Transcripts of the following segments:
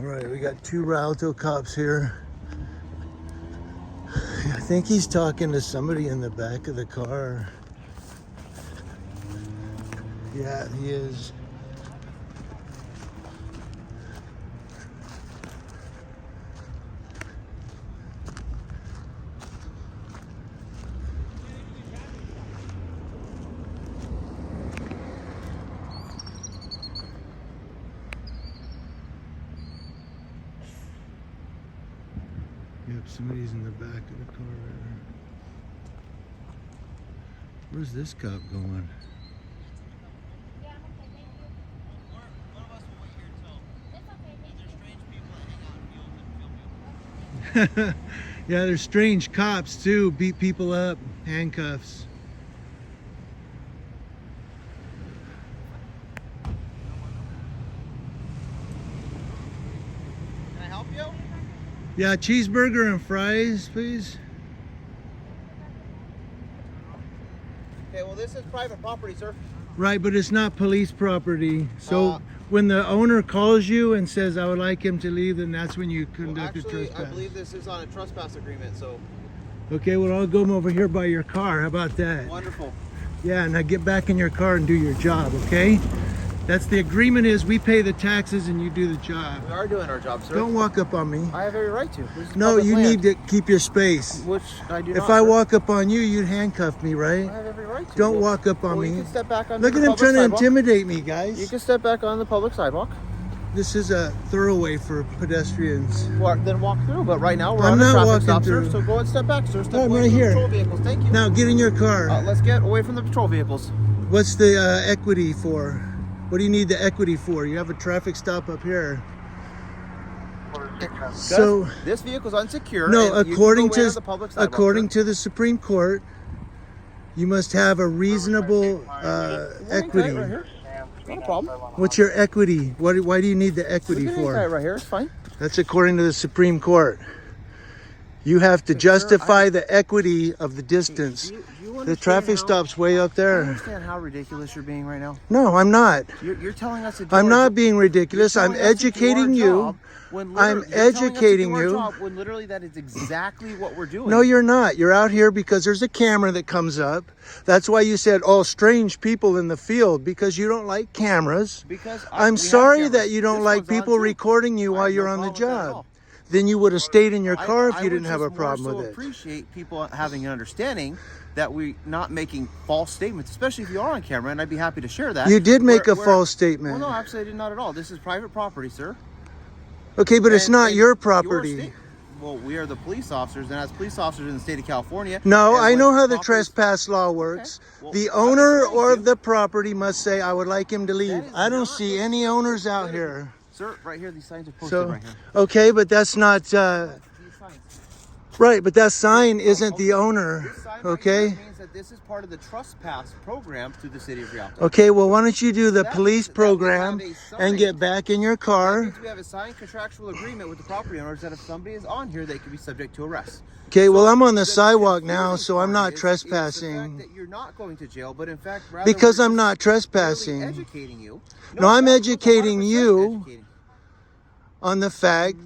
All right, we got two Rialto cops here. I think he's talking to somebody in the back of the car. Yeah, he is. Yep, somebody's in the back of the car right there. Where's this cop going? Yeah, I'm okay, thank you. One of us will wait here until. It's okay, thank you. There's strange people that hang out and film you. Yeah, there's strange cops too. Beat people up, handcuffs. Can I help you? Yeah, cheeseburger and fries, please. Okay, well this is private property, sir. Right, but it's not police property. So when the owner calls you and says, I would like him to leave, then that's when you conduct a trespass. I believe this is on a trespass agreement, so. Okay, well, I'll go over here by your car. How about that? Wonderful. Yeah, now get back in your car and do your job, okay? That's the agreement is we pay the taxes and you do the job. We are doing our job, sir. Don't walk up on me. I have every right to. No, you need to keep your space. Which I do If not, I sir. walk up on you, you'd handcuff me, right? I have every right to. Don't walk up on You me. can step back on Look the at him public trying to sidewalk. intimidate me, You guys. can step back on the public sidewalk. This is a thoroughway for pedestrians. Well, then walk through. But right now we're I'm on a not traffic walking stop, through. sir. So go and step back, sir. Step I'm away right from here. the patrol vehicles. Thank you. Now get in your car. Let's get away from the patrol vehicles. What's the equity for? What do you need the equity for? You have a traffic stop up here. So this vehicle's unsecured. no, and you can according go away to on the public sidewalk, according sir. to the Supreme Court, you must have a reasonable equity. Right here. Not a problem. What's your equity? Why do you need the equity We can hang tight for? right here. It's fine. That's according to the Supreme Court. You have to justify the equity of the distance. Do you The understand traffic how- stop's way up Do you there. understand how ridiculous you're being right now? No, I'm not. You're telling us to do I'm our not job. being ridiculous. You're I'm telling us to do our educating you. job when I'm literally- you're telling us to do educating our you. job when literally that is exactly what we're doing. No, you're not. You're out here because there's a camera that comes up. That's why you said, oh, strange people in the field, because you don't like cameras. Because I'm we have sorry cameras. that you don't This like one's on people too. recording you I while have you're no on the problem with that at job. all. Then you would have stayed in your car if I you would didn't have a just more problem so with it. appreciate people having an understanding that we're not making false statements, especially if you are on camera, and I'd be happy to share that. You did make a Where- false statement. Well, no, absolutely not at all. This is private property, sir. Okay, but it's And- not and your property. state- well, we are the police officers, and as police officers in the state of California. No, and I when know how the properties- trespass law works. Well, The I owner explained or to you. the property must say, I would like him to leave. That is I don't not see the- any owners out that is- here. Sir, right here, these signs are posted So, right here. okay, but that's not, These signs. right, but that sign isn't the Okay. owner, This sign right okay? here means that this is part of the trespass program through the city of Rialto. Okay, well, why don't you do the That police means that we program have a sign. and get back in your That car? means we have a signed contractual agreement with the property owners that if somebody is on here, they can be subject to arrest. Okay, well, I'm on the The sidewalk now, confusing so I'm part not is the trespassing. fact that you're not going to jail, but in fact, rather Because we're I'm just not merely trespassing. educating you. No, I'm we're educating 100% you. educating. On the fact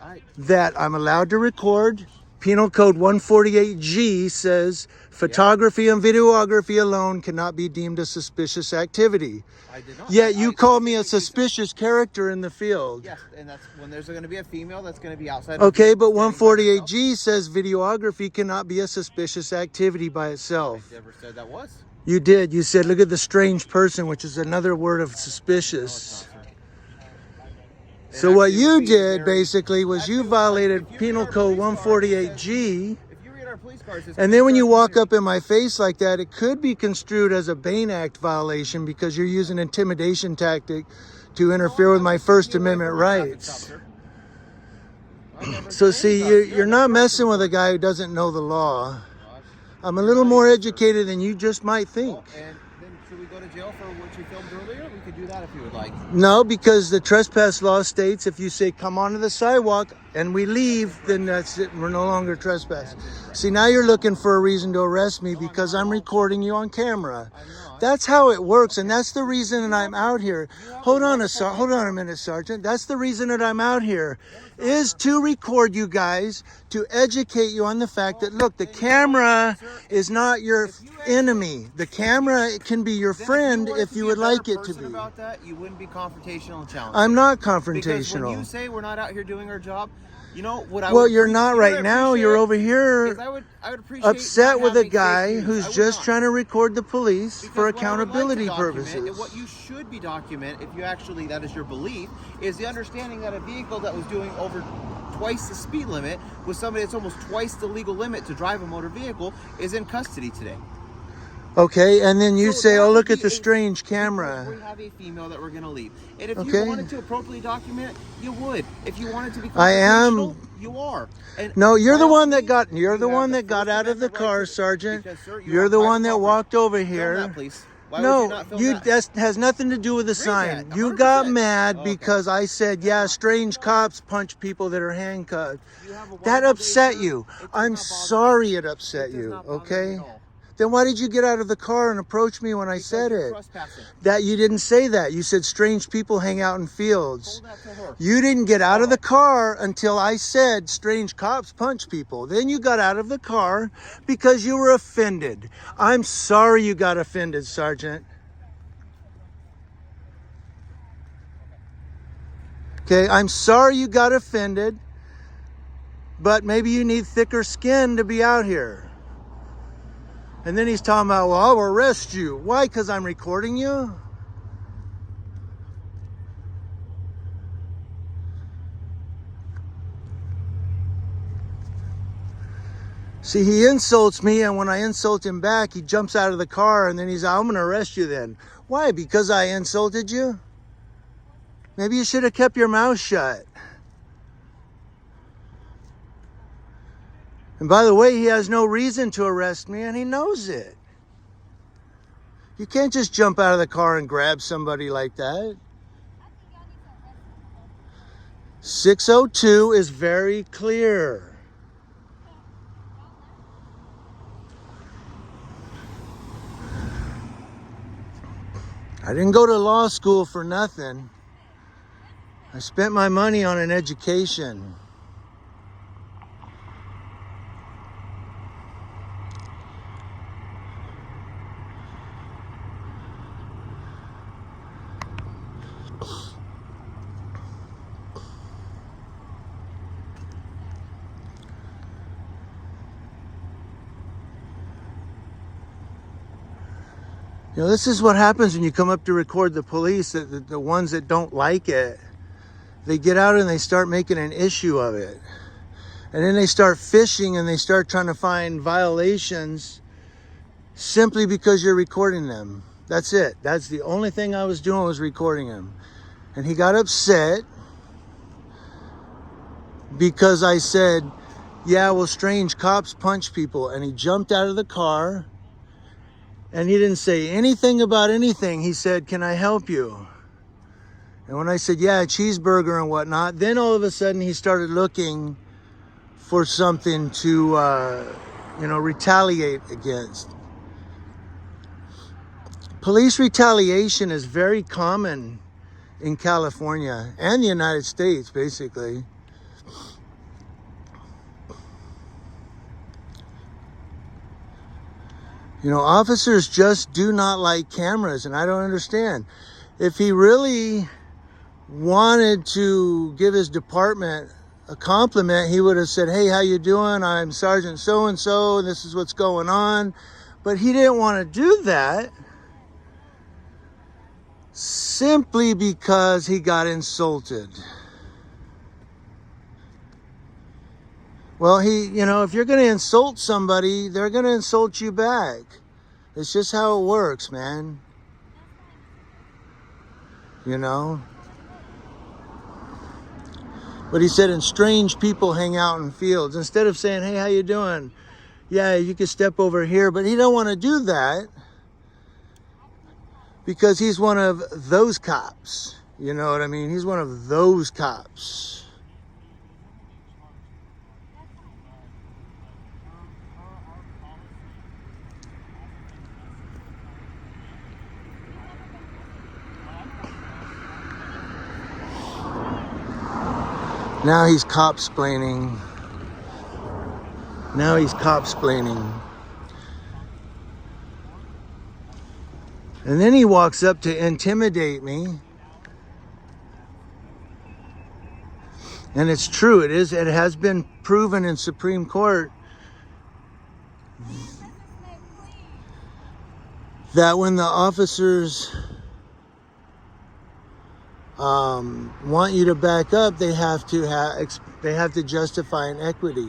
I- that I'm allowed to record. Penal Code 148G says photography and videography alone cannot be deemed a suspicious activity. I did not. Yet you I- called me a you said- suspicious character in the field. Yes, and that's when there's going to be a female that's going to be outside. Okay, of but standing by herself. 148G says videography cannot be a suspicious activity by itself. I never said that was. You did. You said, look at the strange person, which is another word of No, suspicious. it's not, sir. So And what actually, you it would be did very- basically was you actually, violated if you read Penal our Code police cars, it 148G. If you read our police cars, it's And then when you walk considered- up in my face like that, it could be construed as a Bain Act violation because you're using intimidation tactic to interfere with my First Amendment rights. So see, you're not messing with a guy who doesn't know the law. I'm a little more educated than you just might think. And then should we go to jail for what you filmed earlier? We could do that if you would like. No, because the trespass law states if you say come onto the sidewalk and we leave, then that's it. We're no longer trespassing. See, now you're looking for a reason to arrest me because I'm recording you on camera. That's how it works, and that's the reason that I'm out here. Hold on a minute, Sergeant. That's the reason that I'm out here, is to record you guys, to educate you on the fact that, look, the camera is not your enemy. The camera can be your friend if you would like it to be. About that, you wouldn't be confrontational and challenging. I'm not Because confrontational. when you say we're not out here doing our job, you know what I Well, would you're not right now. You're over here I would appreciate upset not with a having guy fake news. who's I would just not. trying to record the police Because for what I would like to accountability document, purposes. and what you should be document, if you actually, that is your belief, is the understanding that a vehicle that was doing over twice the speed limit with somebody that's almost twice the legal limit to drive a motor vehicle is in custody today. Okay, and then you So say, that oh, would look be at the a- strange because camera. we have a female that we're going to leave. And if Okay. you wanted to appropriately document it, you would. If you wanted to be I am- confrontational, you are. And No, you're by the all one that means, got. You're you the have one that got First out of the Amendment right car, to- Sergeant. because, sir, You're have the private one that property. walked over Film here. that, please. Why would you No, not film that? that has nothing to do with the sign. that, You got 100%. mad Okay. because I said, yeah, strange cops punch people that are handcuffed. You have a That wonderful upset day, sir. you. It does I'm not bother me. sorry it upset It does you, not bother me okay? at all. Then why did you get out of the car and approach me when I Because said you're it? trespassing. That you didn't say that. You said strange people hang out in fields. Told that to her. You didn't get out of the car until I said strange cops punch people. Then you got out of the car because you were offended. I'm sorry you got offended, Sergeant. Okay, I'm sorry you got offended, but maybe you need thicker skin to be out here. And then he's talking about, well, I'll arrest you. Why? Because I'm recording you? See, he insults me, and when I insult him back, he jumps out of the car, and then he's, I'm going to arrest you then. Why? Because I insulted you? Maybe you should have kept your mouth shut. And by the way, he has no reason to arrest me, and he knows it. You can't just jump out of the car and grab somebody like that. 602 is very clear. I didn't go to law school for nothing. I spent my money on an education. You know, this is what happens when you come up to record the police, the ones that don't like it. They get out and they start making an issue of it. And then they start fishing and they start trying to find violations simply because you're recording them. That's it. That's the only thing I was doing, was recording him. And he got upset because I said, yeah, well, strange cops punch people. And he jumped out of the car. And he didn't say anything about anything. He said, can I help you? And when I said, yeah, a cheeseburger and whatnot, then all of a sudden he started looking for something to, retaliate against. Police retaliation is very common in California and the United States, basically. You know, officers just do not like cameras, and I don't understand. If he really wanted to give his department a compliment, he would have said, hey, how you doing? I'm Sergeant so-and-so, and this is what's going on. But he didn't want to do that simply because he got insulted. Well, if you're going to insult somebody, they're going to insult you back. It's just how it works, man. You know? But he said, and strange people hang out in fields. Instead of saying, hey, how you doing? Yeah, you can step over here. But he don't want to do that because he's one of those cops. You know what I mean? He's one of those cops. Now he's cop-splaining. Now he's cop-splaining. And then he walks up to intimidate me. And it's true, it has been proven in Supreme Court that when the officers want you to back up, they have to justify an equity.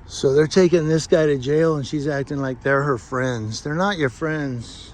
So they're taking this guy to jail and she's acting like they're her friends. They're not your friends.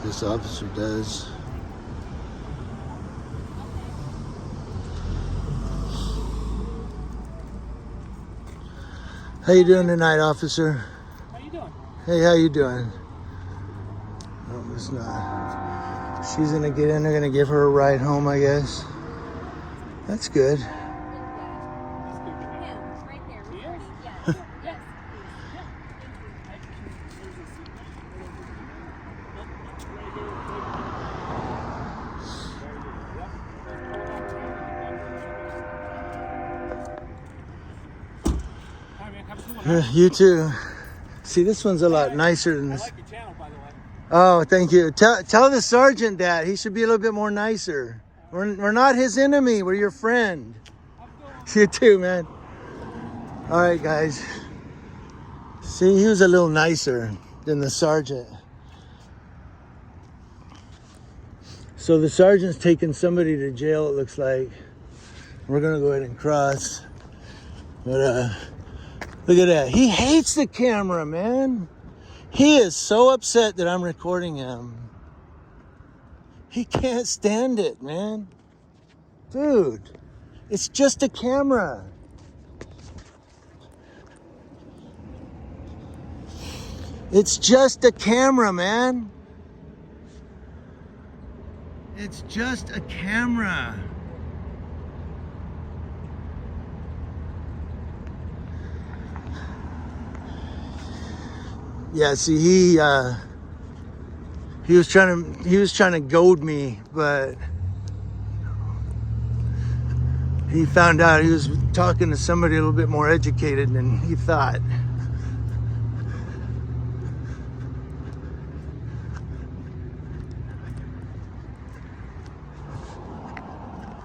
This officer does. How you doing tonight, officer? How you doing? Hey, how you doing? No, it's not. She's gonna get in. They're gonna give her a ride home, I guess. That's good. Him, right there. Yes? Yes. Yes. Hi, man. Have a good one. You too. See, this one's a lot nicer than I this. like your channel, by the way. Oh, thank you. Tell the sergeant that he should be a little bit more nicer. We're not his enemy. We're your friend. You too, man. All right, guys. See, he was a little nicer than the sergeant. So the sergeant's taking somebody to jail, it looks like. We're gonna go ahead and cross. But look at that. He hates the camera, man. He is so upset that I'm recording him. He can't stand it, man. Dude, it's just a camera. It's just a camera, man. It's just a camera. Yeah, see, he was trying to goad me, but he found out he was talking to somebody a little bit more educated than he thought.